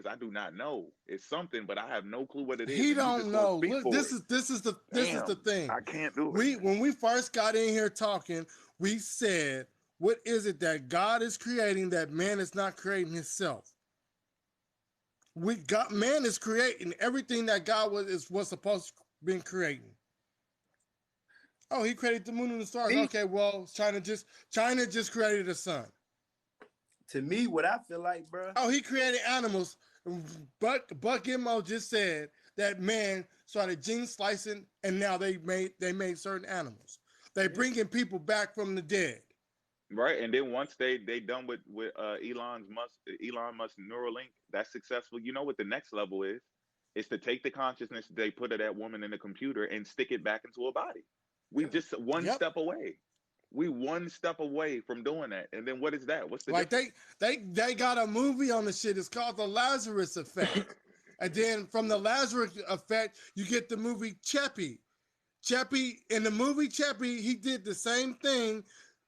is, I do not know. It's something, but I have no clue what it is. He And you don't just gonna know. speak Look, for this it. is the Damn, thing. I can't do it, We man. when we first got in here talking, we said, what is it that God is creating that man is not creating himself? We got man is creating everything that God was supposed to be creating. Oh, he created the moon and the stars. Me, Okay, well, China just created the sun. to me, what I feel like, bro. Oh, he created animals. Buck Gimmo just said that man started gene slicing, and now they made certain animals. They Yeah. bringing people back from the dead. Right, and then once they done with Elon Musk Neuralink, that's successful. You know what the next level is? It's to take the consciousness they put of that woman in the computer and stick it back into a body. We Yeah. just one Yep. step away. We one step away from doing that. And then what is that? What's the Like difference? they got a movie on the shit. It's called The Lazarus Effect. And then from the Lazarus Effect, you get the movie Chappie. Chappie in the movie Chappie, he did the same thing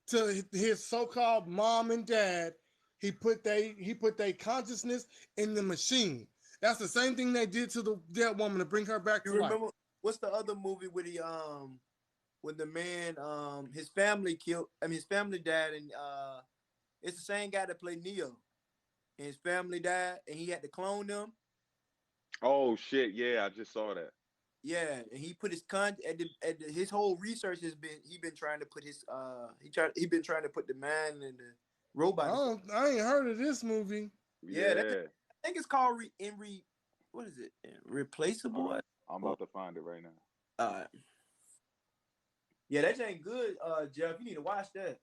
to his so-called mom and dad. He put their consciousness in the machine. That's the same thing they did to the dead woman to bring her back You to life. remember what's the other movie with the when the man his family killed, I mean his family died, and it's the same guy that played Neo, and his family died and he had to clone them. Oh shit, yeah, I just saw that. Yeah, and he put his his whole research has been he been trying to put his he been trying to put the man and the robot. I ain't heard of this movie. Yeah, Yeah. I think it's called what is it? Replaceable. I'm about to find it right now. Uh, yeah, that ain't good, Jeff. You need to watch that.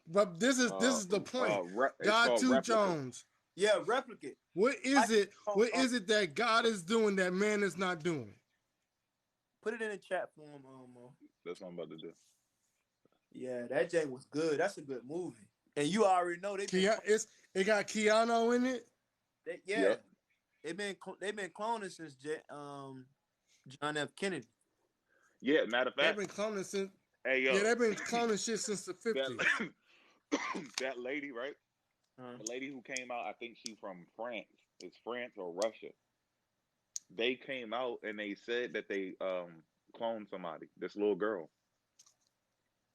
But this is the point. It's God called Two Replica. Jones. Yeah, replicate. What is it? What is it that God is doing that man is not doing? Put it in the chat for him, Mo. That's what I'm about to do. Yeah, that Jay was good. That's a good movie. And you already know It got Keanu in it. Yep. they've been cloning since John F. Kennedy. Yeah, matter of They've fact, been cloning since. hey Yeah, yo, they've been cloning shit since the 50s. that that lady, right? The lady who came out, I think she's from France. It's France or Russia. They came out and they said that they cloned somebody, this little girl.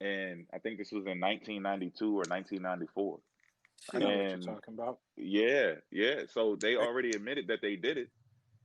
And I think this was in 1992 or 1994. I know what you're And talking about. yeah, yeah. So they already admitted that they did it,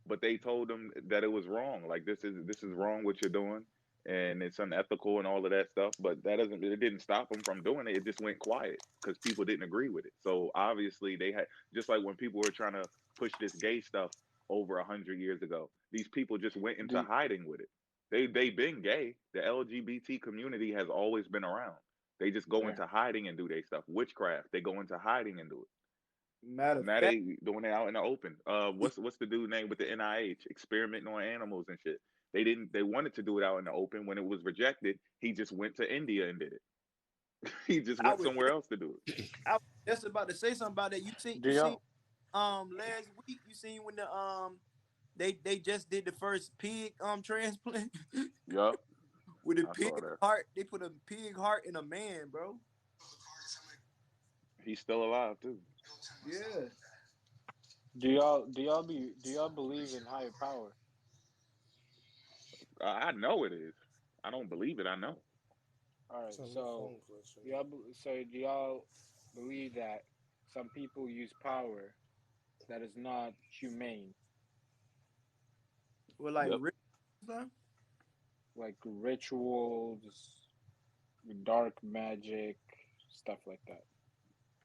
but they told them that it was wrong. Like this is wrong what you're doing, and it's unethical and all of that stuff. But it didn't stop them from doing it. It just went quiet because people didn't agree with it. So obviously they had, just like when people were trying to push this gay stuff over 100 years ago, these people just went into Do hiding with it. They been gay. The LGBT community has always been around. They just go yeah. into hiding and do their stuff. Witchcraft, they go into hiding and do it. Matter of Now fact, they doing it out in the open. What's the dude name with the NIH experimenting on animals and shit? They wanted to do it out in the open. When it was rejected, he just went to India and did it. He just I went was somewhere else to do it. I was just about to say something about that. do You seen y'all last week, you seen when the they just did the first pig transplant Yup, with a I saw pig that. heart. They put a pig heart in a man, bro. He's still alive too. Yeah. do y'all believe in higher power? I know it is. I don't believe it. I know. All right, Some so phone glitch. do y'all believe that some people use power that is not humane, Well, like Yep. stuff. like rituals, dark magic, stuff like that?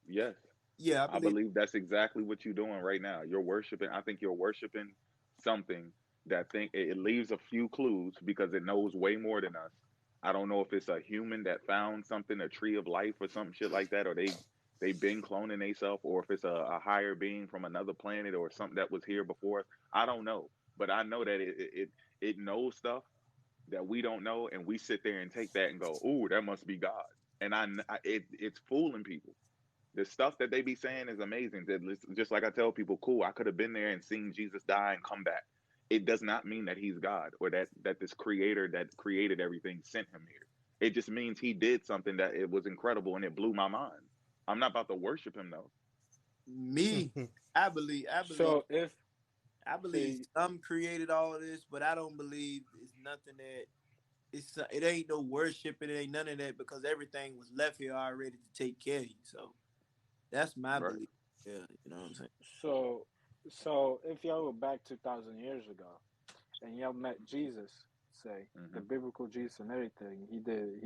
Yes, Yeah, I I believe. believe that's exactly what you're doing right now. You're worshiping. I think you're worshiping something that think it leaves a few clues because it knows way more than us. I don't know if it's a human that found something, a tree of life or some shit like that, or they been cloning themselves, or if it's a higher being from another planet or something that was here before us. I don't know, but I know that it knows stuff that we don't know, and we sit there and take that and go, "Ooh, that must be God." And it's fooling people. The stuff that they be saying is amazing. Just like I tell people, cool, I could have been there and seen Jesus die and come back. It does not mean that he's God or that this creator that created everything sent him here. It just means he did something that it was incredible and it blew my mind. I'm not about to worship him though. Me, I believe So if I so, believe some created all of this, but I don't believe it's nothing that it ain't no worship, it ain't none of that because everything was left here already to take care of you. So that's my Right. belief. Yeah, you know what I'm saying? so so if y'all were back 2,000 years ago and y'all met Jesus, say the Hmm. biblical Jesus and everything, he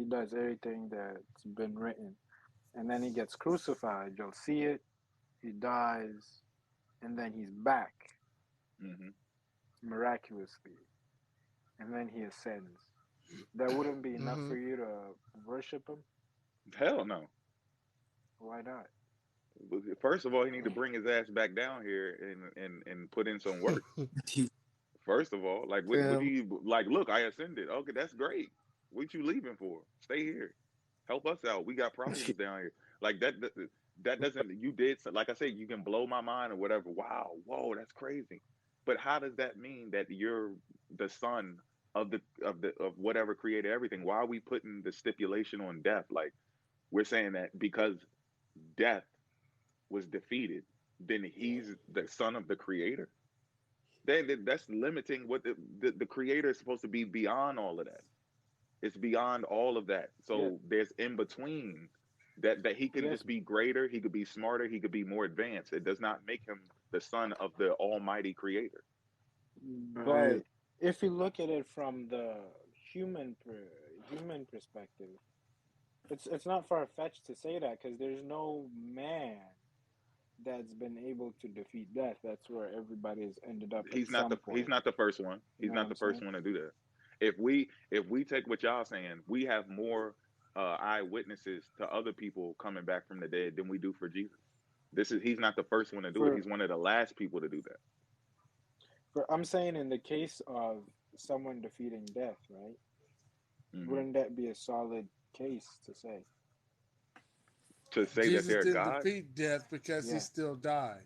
does everything that's been written, and then he gets crucified. You'll see it. He dies, and then he's back Hmm. miraculously, and then he ascends. That wouldn't be enough Hmm. for you to worship him. Hell no. Why not? First of all, he need to bring his ass back down here and put in some work. First of all, like what do Fam, you like? Look, I ascended. Okay, that's great. What you leaving for? Stay here. Help us out. We got problems down here. Like that doesn't. You did like I said. You can blow my mind or whatever. Wow, whoa, that's crazy. But how does that mean that you're the son of whatever created everything? Why are we putting the stipulation on death? Like we're saying that because death was defeated, then he's the son of the creator. That's limiting what the creator is supposed to be beyond all of that. It's beyond all of that. Yeah. So there's in between that he can Yes, just be greater, he could be smarter, he could be more advanced. It does not make him the son of the almighty creator. but right. if you look at it from the human perspective, it's not far fetched to say that because there's no man that's been able to defeat death. That's where everybody's ended up at some He's point. not the first one. You He's know what not I'm the first saying? one to do that. If we take what y'all saying, we have more eyewitnesses to other people coming back from the dead than we do for Jesus. He's not the first one to do it. For He's one of the last people to do that. for I'm saying in the case of someone defeating death, right? Hmm. Wouldn't that be a solid case to say? To say that Jesus they're didn't God. defeat death because he Yeah. still died.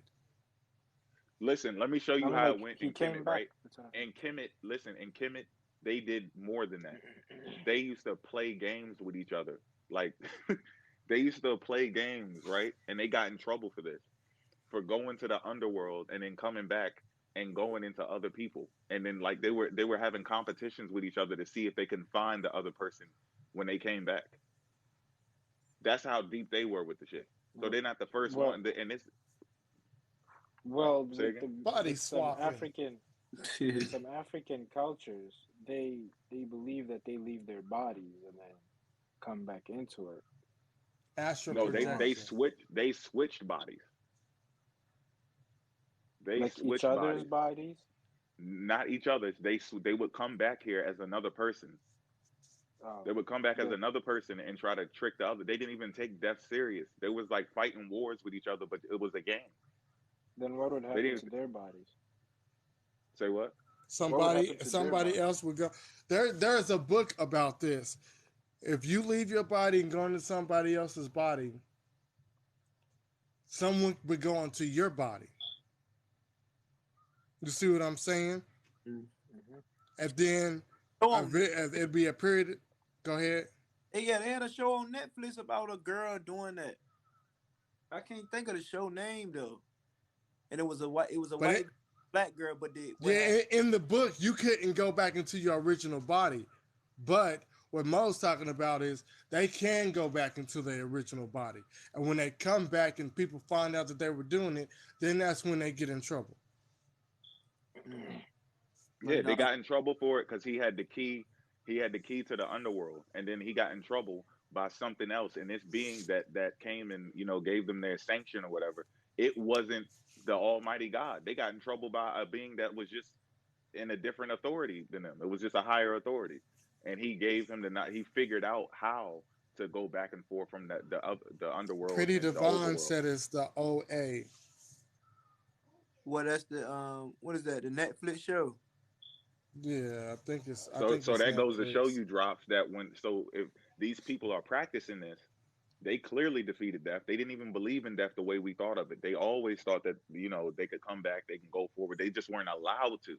Listen, let me show I you mean, how it like went he in came Kemet, back. right? That's what In Kemet, listen, in Kemet, they did more than that. They used to play games with each other. Like they used to play games, right? And they got in trouble for this, for going to the underworld and then coming back and going into other people. And then like they were having competitions with each other to see if they can find the other person when they came back. That's how deep they were with the shit. So well, they're not the first well, one. And this well, say again. Body with some swapping. cultures, they believe that they leave their bodies and then come back into it. Astral No, You know, projection. they switched bodies. They like each switched other's bodies. bodies. Not each other's. They would come back here as another person. Oh, They would come back as then another person and try to trick the other. They didn't even take death serious. They was like fighting wars with each other, but it was a game. then what would They happen didn't to their bodies? say what. What would Somebody happen to their somebody bodies? else would go. There's a book about this. If you leave your body and go into somebody else's body, someone would go into your body. You see what I'm saying? Hmm. And then Show on it'd be a period. Go ahead. yeah, they had a show on Netflix about a girl doing that. I can't think of the show name though. And it was a But it, white black girl, but the what happened? yeah, in the book, you couldn't go back into your original body. But what Mo's talking about is they can go back into their original body. And when they come back and people find out that they were doing it, then that's when they get in trouble. But Yeah, no, they got in trouble for it because he had the key. He had the key to the underworld, and then he got in trouble by something else. And this being that came and gave them their sanction or whatever. It wasn't the Almighty God. They got in trouble by a being that was just in a different authority than them. It was just a higher authority, and he gave him the not. He figured out how to go back and forth from the underworld Pretty and the Devon overworld. said it's the OA. well, that's the what is that? The Netflix show. Yeah, I So think so it's that goes to show Netflix. you, drops, that if these people are practicing this, they clearly defeated death. They didn't even believe in death the way we thought of it. They always thought that they could come back, they can go forward. They just weren't allowed to.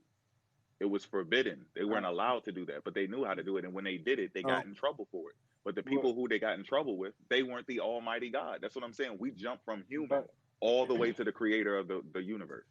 It was forbidden. They Uh, weren't allowed to do that, but they knew how to do it. And when they did it, they oh, got in trouble for it. But the Well, people who they got in trouble with, they weren't the Almighty God. That's what I'm saying. We jump from human but all the way to the creator of the universe.